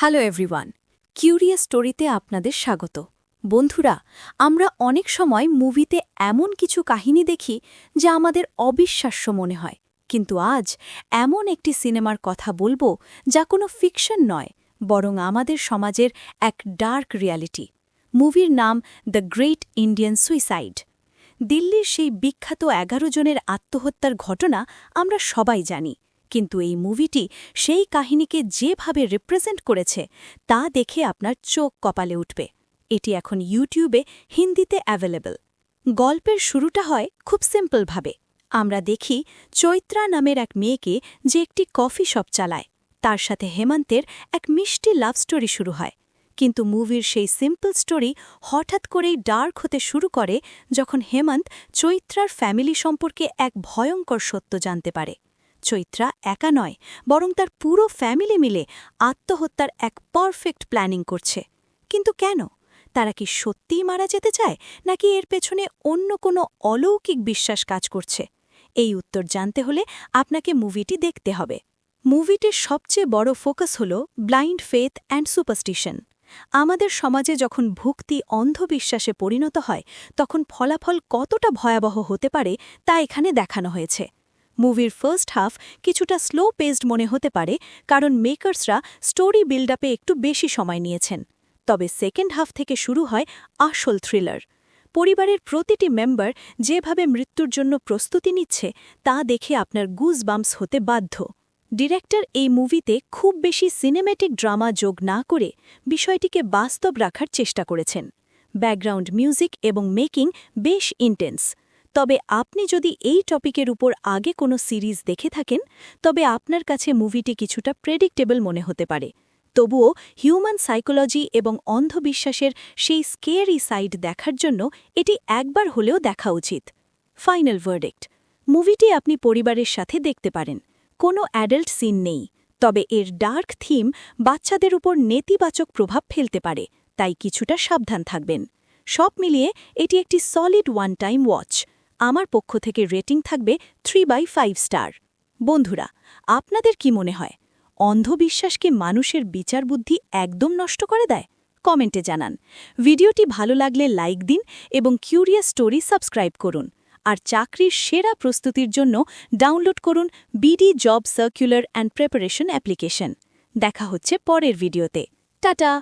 Hello everyone, curious স্টোরিতে আপনাদের স্বাগত। বন্ধুরা, আমরা অনেক সময় মুভিতে এমন কিছু কাহিনী দেখি যা আমাদের অবিশ্বাস্য মনে হয়, কিন্তু আজ এমন একটি সিনেমার কথা বলবো যা কোনো ফিকশন নয়, বরং আমাদের সমাজের এক ডার্ক রিয়ালিটি। মুভির নাম দ্য গ্রেট ইন্ডিয়ান সুইসাইড। দিল্লির সেই বিখ্যাত ১১ জনের আত্মহত্যার ঘটনা আমরা সবাই জানি, কিন্তু এই মুভিটি সেই কাহিনীকে যেভাবে রিপ্রেজেন্ট করেছে তা দেখে আপনার চোখ কপালে উঠবে। এটি এখন ইউটিউবে হিন্দিতে অ্যাভেলেবল। গল্পের শুরুটা হয় খুব সিম্পলভাবে। আমরা দেখি চৈত্রা নামের এক মেয়েকে যে একটি কফি শপ চালায়, তার সাথে হেমন্তের এক মিষ্টি লাভ স্টোরি শুরু হয়। কিন্তু মুভির সেই সিম্পল স্টোরি হঠাৎ করেই ডার্ক হতে শুরু করে যখন হেমন্ত চৈত্রার ফ্যামিলি সম্পর্কে এক ভয়ঙ্কর সত্য জানতে পারে। চৈত্রা একা নয়, বরং তার পুরো ফ্যামিলি মিলে আত্মহত্যার এক পারফেক্ট প্ল্যানিং করছে। কিন্তু কেন? তারা কি সত্যিই মারা যেতে চায়, নাকি এর পেছনে অন্য কোনো অলৌকিক বিশ্বাস কাজ করছে? এই উত্তর জানতে হলে আপনাকে মুভিটি দেখতে হবে। মুভিটির সবচেয়ে বড় ফোকাস হল ব্লাইন্ড ফেথ অ্যান্ড সুপারস্টিশন। আমাদের সমাজে যখন ভক্তি অন্ধবিশ্বাসে পরিণত হয়, তখন ফলাফল কতটা ভয়াবহ হতে পারে তা এখানে দেখানো হয়েছে। মুভির ফার্স্ট হাফ কিছুটা স্লো পেসড মনে হতে পারে, কারণ মেকার্সরা স্টোরি বিল্ড আপে একটু বেশি সময় নিয়েছেন। তবে সেকেন্ড হাফ থেকে শুরু হয় আসল থ্রিলার। পরিবারের প্রতিটি মেম্বার যেভাবে মৃত্যুর জন্য প্রস্তুতি নিচ্ছে তা দেখে আপনার গুজ বাম্পস হতে বাধ্য। ডিরেক্টর এই মুভিতে খুব বেশি সিনেম্যাটিক ড্রামা যোগ না করে বিষয়টিকে বাস্তব রাখার চেষ্টা করেছেন। ব্যাকগ্রাউন্ড মিউজিক এবং মেকিং বেশ ইন্টেন্স। তবে আপনি যদি এই টপিকের উপর আগে কোনো সিরিজ দেখে থাকেন, তবে আপনার কাছে মুভিটি কিছুটা প্রেডিক্টেবল মনে হতে পারে। তবুও হিউম্যান সাইকোলজি এবং অন্ধবিশ্বাসের সেই স্কেয়ারি সাইড দেখার জন্য এটি একবার হলেও দেখা উচিত। ফাইনাল ভার্ডিক্ট: মুভিটি আপনি পরিবারের সাথে দেখতে পারেন। কোনো অ্যাডাল্ট সিন নেই, তবে এর ডার্ক থিম বাচ্চাদের উপর নেতিবাচক প্রভাব ফেলতে পারে, তাই কিছুটা সাবধান থাকবেন। সব মিলিয়ে এটি একটি সলিড ওয়ান টাইম ওয়াচ। আমার পক্ষ থেকে রেটিং থাকবে 3/5 স্টার। বন্ধুরা, আপনাদের কি মনে হয়, অন্ধবিশ্বাস কি মানুষের বিচার বুদ্ধি একদম নষ্ট করে দেয়? কমেন্টে জানান। ভিডিওটি ভালো লাগলে লাইক দিন এবং কিউরিয়াস স্টোরি সাবস্ক্রাইব করুন। আর চাকরির সেরা প্রস্তুতির জন্য ডাউনলোড করুন BD job circular and preparation application. দেখা হচ্ছে পরের ভিডিওতে। টাটা।